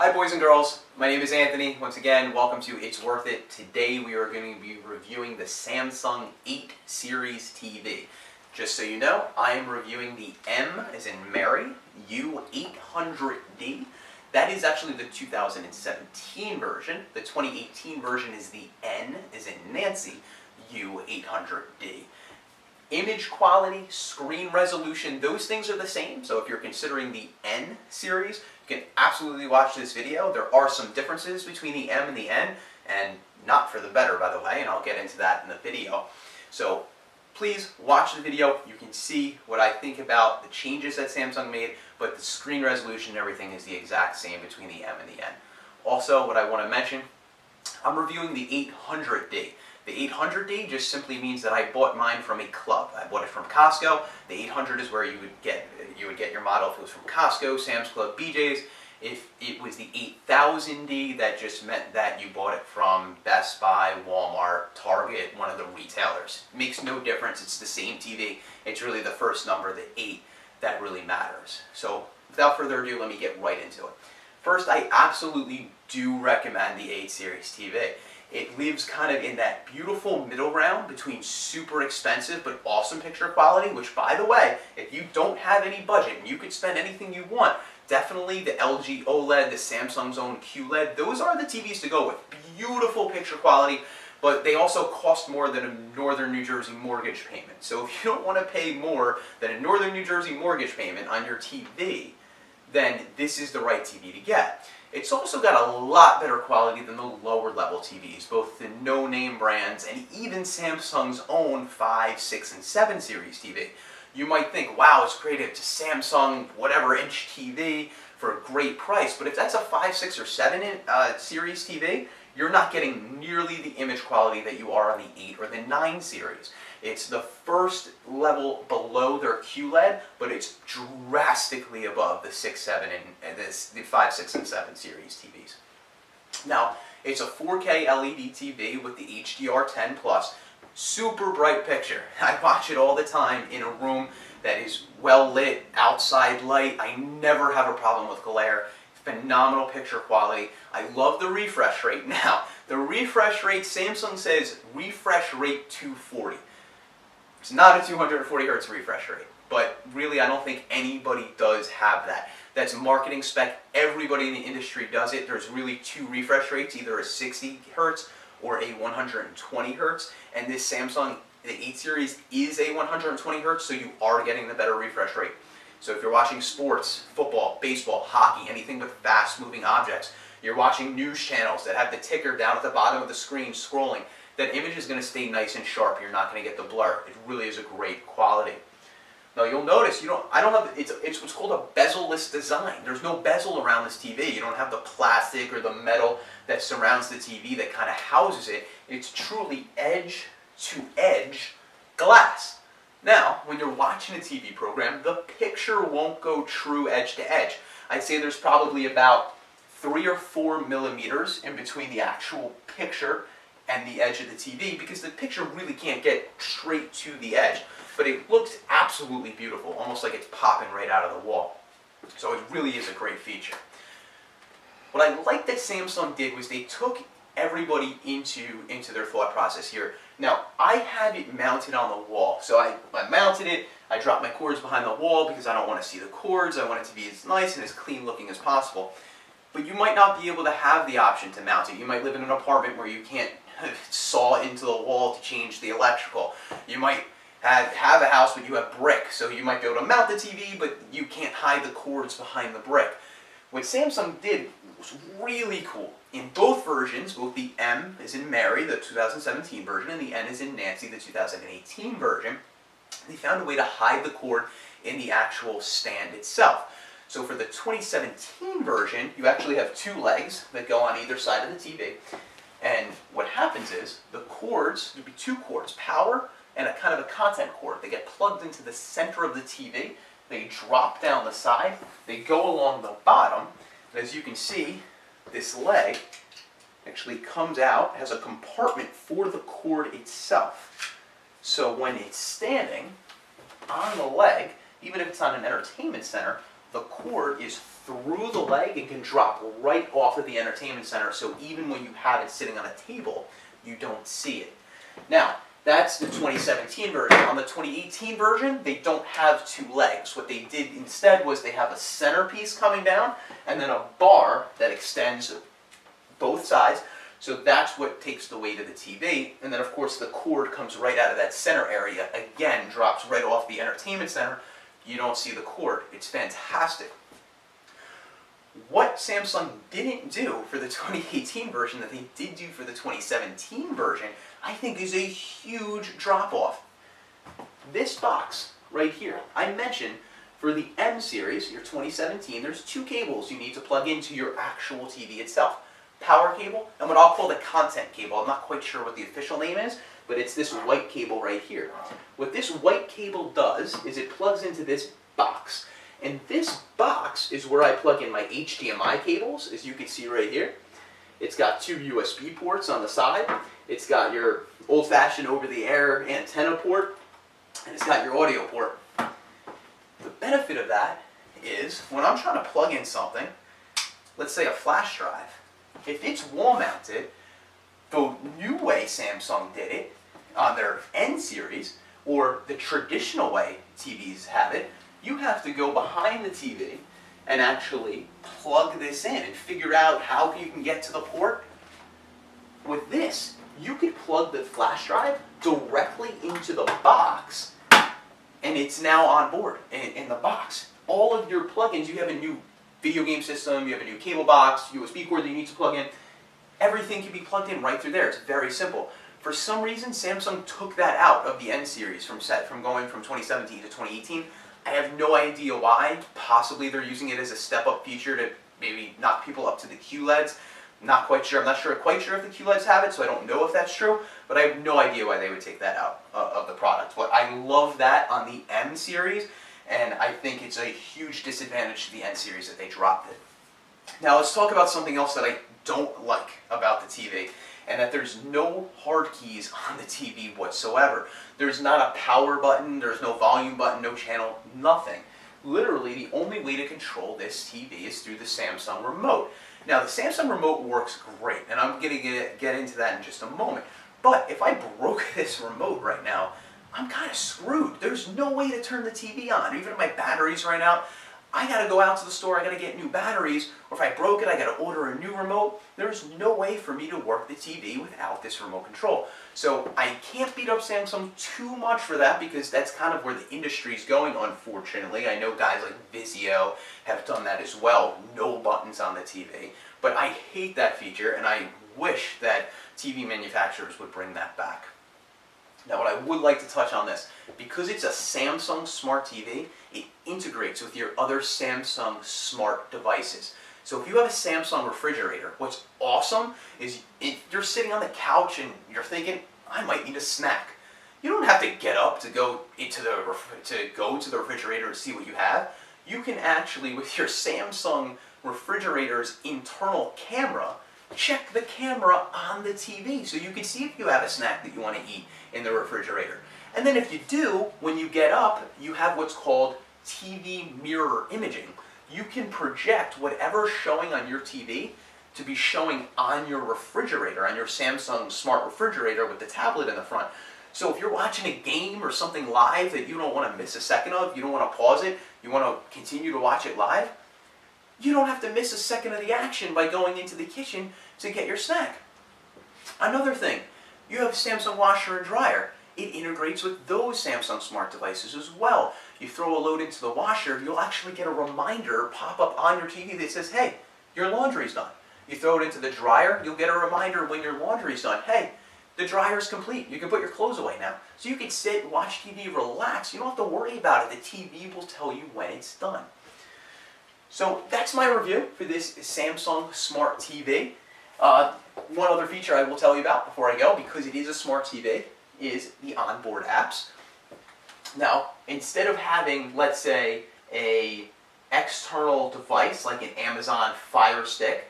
Hi boys and girls, my name is Anthony. Once again, welcome to It's Worth It. Today we are going to be reviewing the Samsung 8 series TV. Just so you know, I am reviewing the M as in Mary, NU800D. That is actually the 2017 version. The 2018 version is the N as in Nancy, NU800D. Image quality, screen resolution, those things are the same. So if you're considering the N series, you can absolutely watch this video. There are some differences between the M and the N, and not for the better, by the way, and I'll get into that in the video. So please watch the video. You can see what I think about the changes that Samsung made, but the screen resolution and everything is the exact same between the M and the N. Also, what I want to mention, I'm reviewing the 800D. The 800D just simply means that I bought mine from a club. I bought it from Costco. The 800 is where you would get your model if it was from Costco, Sam's Club, BJ's. If it was the 8000D, that just meant that you bought it from Best Buy, Walmart, Target, one of the retailers. It makes no difference. It's the same TV. It's really the first number, the 8, that really matters. So without further ado, let me get right into it. First, I absolutely do recommend the 8 series TV. It lives kind of in that beautiful middle ground between super expensive but awesome picture quality, which, by the way, if you don't have any budget and you could spend anything you want, definitely the LG OLED, the Samsung's own QLED, those are the TVs to go with. Beautiful picture quality, but they also cost more than a Northern New Jersey mortgage payment. So if you don't want to pay more than a Northern New Jersey mortgage payment on your TV, then this is the right TV to get. It's also got a lot better quality than the lower level TVs, both the no-name brands and even Samsung's own 5, 6, and 7 series TV. You might think, wow, it's great, it's a Samsung whatever inch TV for a great price, but if that's a 5, 6, or 7 series TV, you're not getting nearly the image quality that you are on the 8 or the 9 series. It's the first level below their QLED, but it's drastically above the 6, 7, and the 5, 6, and 7 series TVs. Now, it's a 4K LED TV with the HDR10 Plus. Super bright picture. I watch it all the time in a room that is well lit, outside light. I never have a problem with glare. Phenomenal picture quality. I love the refresh rate. Now, the refresh rate, Samsung says refresh rate 240. It's not a 240 hertz refresh rate, but really I don't think anybody does have that. That's marketing spec. Everybody in the industry does it. There's really 2 refresh rates, either a 60 hertz or a 120 hertz, and this Samsung, the 8 series, is a 120 hertz, so you are getting the better refresh rate. So if you're watching sports, football, baseball, hockey, anything with fast-moving objects, you're watching news channels that have the ticker down at the bottom of the screen scrolling, that image is going to stay nice and sharp. You're not going to get the blur. It really is a great quality. Now you'll notice it's what's called a bezel-less design. There's no bezel around this TV. You don't have the plastic or the metal that surrounds the TV that kind of houses it. It's truly edge-to-edge glass. Now, when you're watching a TV program, the picture won't go true edge-to-edge. I'd say there's probably about 3 or 4 millimeters in between the actual picture and the edge of the TV, because the picture really can't get straight to the edge. But it looks absolutely beautiful, almost like it's popping right out of the wall. So it really is a great feature. What I like that Samsung did was they took everybody into their thought process here. Now, I had it mounted on the wall. So I mounted it, I dropped my cords behind the wall because I don't want to see the cords. I want it to be as nice and as clean looking as possible. But you might not be able to have the option to mount it. You might live in an apartment where you can't saw into the wall to change the electrical. You might have a house but you have brick, so you might be able to mount the TV, but you can't hide the cords behind the brick. What Samsung did was really cool. In both versions, both the M is in Mary, the 2017 version, and the N is in Nancy, the 2018 version, they found a way to hide the cord in the actual stand itself. So for the 2017 version, you actually have 2 legs that go on either side of the TV. And what happens is the cords, there'd be 2 cords, power and a kind of a content cord. They get plugged into the center of the TV. They drop down the side. They go along the bottom. And as you can see, this leg actually comes out, has a compartment for the cord itself. So when it's standing on the leg, even if it's on an entertainment center, the cord is through the leg and can drop right off of the entertainment center, so even when you have it sitting on a table, you don't see it. Now, that's the 2017 version. On the 2018 version, they don't have two legs. What they did instead was they have a centerpiece coming down and then a bar that extends both sides. So that's what takes the weight of the TV. And then, of course, the cord comes right out of that center area. Again, drops right off the entertainment center. You don't see the cord. It's fantastic. What Samsung didn't do for the 2018 version that they did do for the 2017 version, I think is a huge drop-off. This box right here, I mentioned for the M series, your 2017, there's two cables you need to plug into your actual TV itself. Power cable and what I'll call the content cable. I'm not quite sure what the official name is, but it's this white cable right here. What this white cable does is it plugs into this box. And this box is where I plug in my HDMI cables, as you can see right here. It's got two USB ports on the side. It's got your old-fashioned over-the-air antenna port, and it's got your audio port. The benefit of that is when I'm trying to plug in something, let's say a flash drive, if it's wall-mounted, the new way Samsung did it on their N series, or the traditional way TVs have it, you have to go behind the TV and actually plug this in and figure out how you can get to the port. With this, you could plug the flash drive directly into the box, and it's now on board in the box. All of your plugins, you have a new video game system, you have a new cable box, USB cord that you need to plug in, everything can be plugged in right through there. It's very simple. For some reason, Samsung took that out of the N series from going from 2017 to 2018. I have no idea why. Possibly they're using it as a step-up feature to maybe knock people up to the QLEDs. Not quite sure. I'm not quite sure if the QLEDs have it, so I don't know if that's true. But I have no idea why they would take that out of the product. But I love that on the M series, and I think it's a huge disadvantage to the N series that they dropped it. Now let's talk about something else that I don't like about the TV, and that there's no hard keys on the TV whatsoever. There's not a power button, there's no volume button, no channel, nothing. Literally, the only way to control this TV is through the Samsung remote. Now, the Samsung remote works great, and I'm going to get into that in just a moment. But if I broke this remote right now, I'm kind of screwed. There's no way to turn the TV on. Even if my batteries ran out, I got to go out to the store, I got to get new batteries, or if I broke it, I got to order a new remote. There's no way for me to work the TV without this remote control. So I can't beat up Samsung too much for that, because that's kind of where the industry's going, unfortunately. I know guys like Vizio have done that as well, no buttons on the TV. But I hate that feature, and I wish that TV manufacturers would bring that back. Now, what I would like to touch on this, because it's a Samsung Smart TV, it integrates with your other Samsung smart devices. So if you have a Samsung refrigerator, what's awesome is if you're sitting on the couch and you're thinking, I might need a snack. You don't have to get up to go to the refrigerator and see what you have. You can actually, with your Samsung refrigerator's internal camera, check the camera on the TV so you can see if you have a snack that you want to eat in the refrigerator. And then if you do, when you get up, you have what's called TV mirror imaging. You can project whatever's showing on your TV to be showing on your refrigerator, on your Samsung smart refrigerator with the tablet in the front. So if you're watching a game or something live that you don't want to miss a second of, you don't want to pause it, you want to continue to watch it live, you don't have to miss a second of the action by going into the kitchen to get your snack. Another thing, you have Samsung washer and dryer. It integrates with those Samsung smart devices as well. You throw a load into the washer, you'll actually get a reminder pop up on your TV that says, hey, your laundry's done. You throw it into the dryer, you'll get a reminder when your laundry's done. Hey, the dryer's complete. You can put your clothes away now. So you can sit, watch TV, relax. You don't have to worry about it. The TV will tell you when it's done. So that's my review for this Samsung Smart TV. One other feature I will tell you about before I go, because it is a smart TV, is the onboard apps. Now, instead of having, let's say, a external device like an Amazon Fire Stick,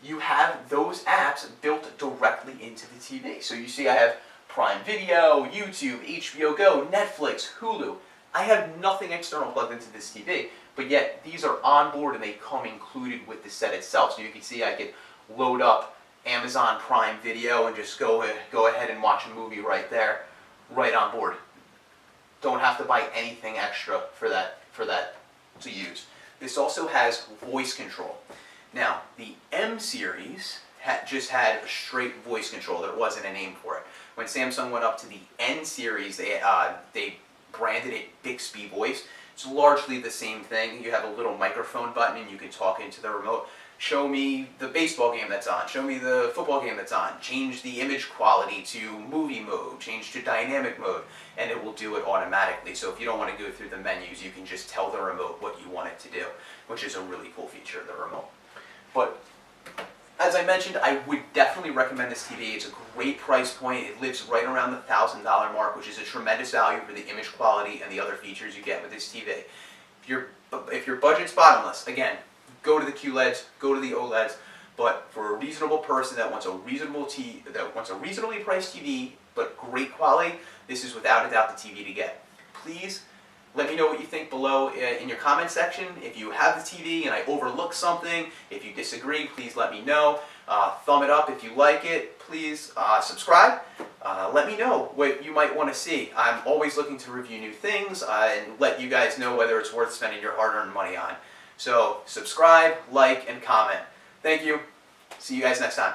you have those apps built directly into the TV. So you see I have Prime Video, YouTube, HBO Go, Netflix, Hulu. I have nothing external plugged into this TV, but yet these are on board and they come included with the set itself. So you can see I could load up Amazon Prime Video and just go ahead and watch a movie right there, right on board. Don't have to buy anything extra for that to use. This also has voice control. Now, the M series just had a straight voice control. There wasn't a name for it. When Samsung went up to the N series, they branded it Bixby Voice. It's largely the same thing. You have a little microphone button and you can talk into the remote. Show me the baseball game that's on. Show me the football game that's on. Change the image quality to movie mode. Change to dynamic mode. And it will do it automatically. So if you don't want to go through the menus, you can just tell the remote what you want it to do, which is a really cool feature of the remote. But as I mentioned, I would definitely recommend this TV. It's a great price point. It lives right around the $1,000 mark, which is a tremendous value for the image quality and the other features you get with this TV. If your budget's bottomless, again, go to the QLEDs, go to the OLEDs. But for a reasonable person that wants a reasonably priced TV but great quality, this is without a doubt the TV to get. Please let me know what you think below in your comment section. If you have the TV and I overlooked something, if you disagree, please let me know. Thumb it up if you like it. Please subscribe. Let me know what you might want to see. I'm always looking to review new things and let you guys know whether it's worth spending your hard-earned money on. So subscribe, like, and comment. Thank you. See you guys next time.